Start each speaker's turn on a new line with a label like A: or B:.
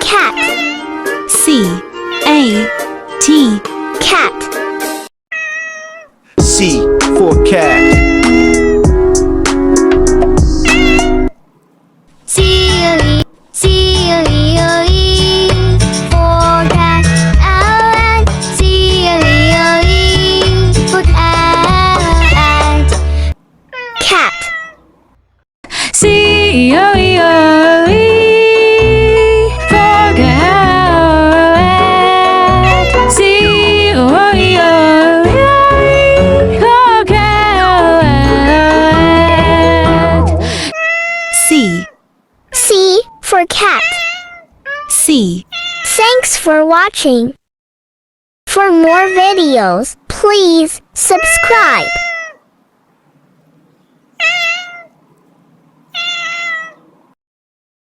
A: cat.
B: C-A-T.
A: Cat.
C: C for cat.
A: C-O-E, C-O-E-O-E, for cat. L-N, C-O-E-O-E, for cat. Cat.
B: C-O-E-O-E. For cat. C-O-E-O-E. For cat. C.
A: C for cat.
B: C.
A: Thanks for watching. For more videos, please subscribe.